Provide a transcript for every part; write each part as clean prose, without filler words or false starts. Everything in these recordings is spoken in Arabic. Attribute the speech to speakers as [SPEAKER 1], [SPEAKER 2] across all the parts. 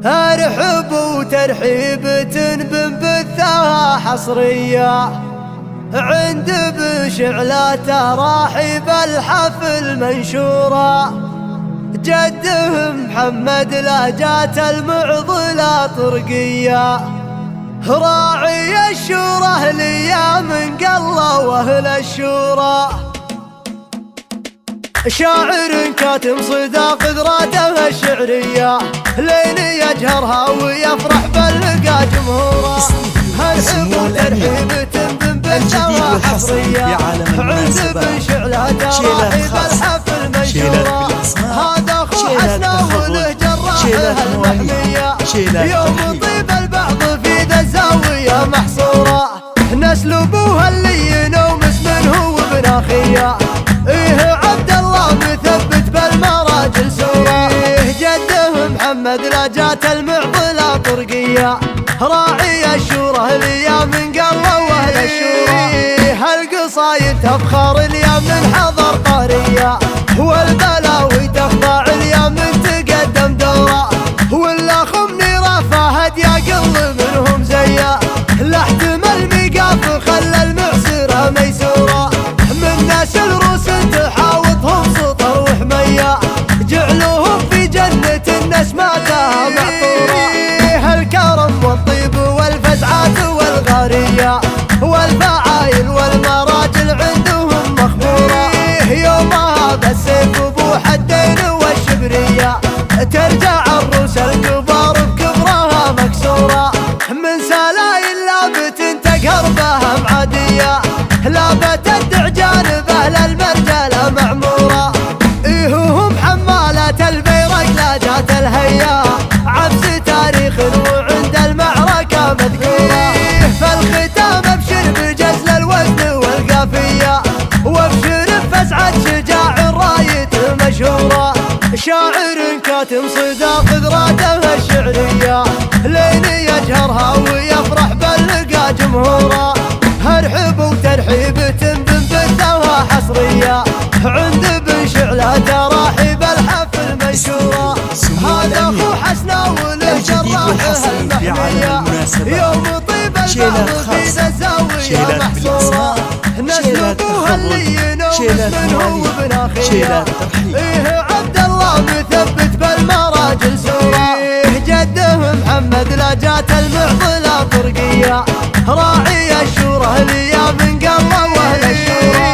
[SPEAKER 1] ارحب وترحيب بنبثها حصرية عند بشعلة تراحيب الحفل منشورة. جده محمد لا جات المعضلة طرقية، راعي الشورى ليا من قلة واهل الشورى. شاعر كاتم صدى قدراته الشعرية، لين يجهرها ويفرح بلقى جمهوره. هالحب وترحيب بنبثها حصرية عند بشعلة تراحيب الحفل منشورة. هذا اخو حسنا وله جراحه المحمية، يوم طيب البعض في ذا الزاوية محصورة. نسل ابوها اللين ومس منه وابن اخيه، ايه عبد الله مثبت بالمراجل سورة. جده محمد لا جات المعضلة طرقية، راعي الشورى ليا من قلة واهل الشورى. هالقصايد تفخر ليا من حضر قارية، والبلاوي تخضع ليا من تقدم دورة. والاخ منيره فهد يا قل منهم زيه، لا احتمل ميقاف خلى المعسرة ميسورة. من ناس الروس تحاوطهم سطر وحمية، جعلوهم في جنة الناس ماتها معطورة. هالكرم والطيب والفزعات والغارية، والفعايل والمراجل عندهم مخبورة. يومها بالسيف ابو حدين والشبرية، ترجع الروس الكبار بكبرها مكسورة. من سلايل لابت تقهر بها معادية، لابت الدعجان بأهل المرجلة معمورة. إيههم حمالة البيرق لا جات الهيا، عبس تاريخ وعند المعركة مذكورة. فالختام ابشر بجزل الوزن والقافية، وابشر بفزعة شجاع راية مشهورة. شاعر كاتم صدى قدراته الشعرية، لين يجهرها ويفرح بلقى جمهوره. هرحب وترحيب بنبثها حصرية عند بشعلة تراحيب الحفل منشورة. هذا اخو حسنا وله جراحه المحمية، يوم طيب البعض في ذا الزاوية محصورة. نسل ابوها اللين ومس منه وابن اخيه، ايه عبد الله مثبت بالمراجل سورة. جده محمد لا جات المعضلة طرقية، راعي الشورى ليا من قلة واهل الشورى.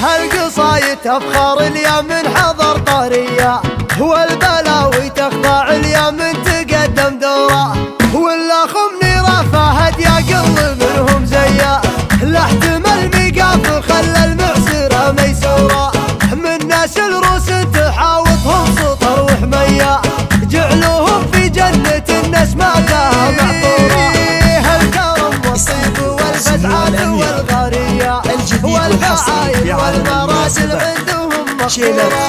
[SPEAKER 1] هالقصايد تفخر ليا من حضر قارية، والبلاوي تخضع ليا من تقدم دورة. والاخ منيره فهد يا قل منهم زيه، لا احتمل ميقاف خلى المعسرة ميسورة. من ناس الروس تحاوطهم سطر وحمية، جعلوهم في جنة الناس ماتها معطورة. هالكرم والطيب والفزعات والغارية، والفعايل والمراجل عندهم مخبورة.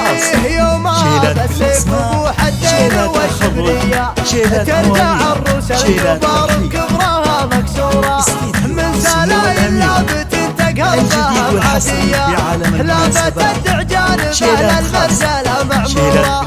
[SPEAKER 1] يومها بالسيف ابو حدين والشبرية، ترجع الروس الكبار بكبرها مكسورة. من سلايل لابت تقهر بها معادية، لابت الدعجان بأهل المرجلة معمورة.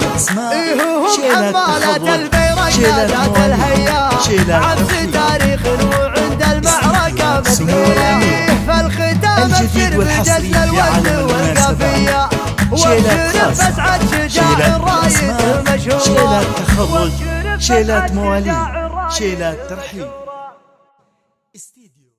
[SPEAKER 1] إيههم حمالة البيرق لا جات الهيا، عبس تاريخ وعند المعركة مذكورة. فالختام ابشر بجزل الوزن والقافية، وابشر بفزعة شجاع راية مشهورة.
[SPEAKER 2] شيلات تخرج، شيلات مواليد، شيلات ترحيب. استديو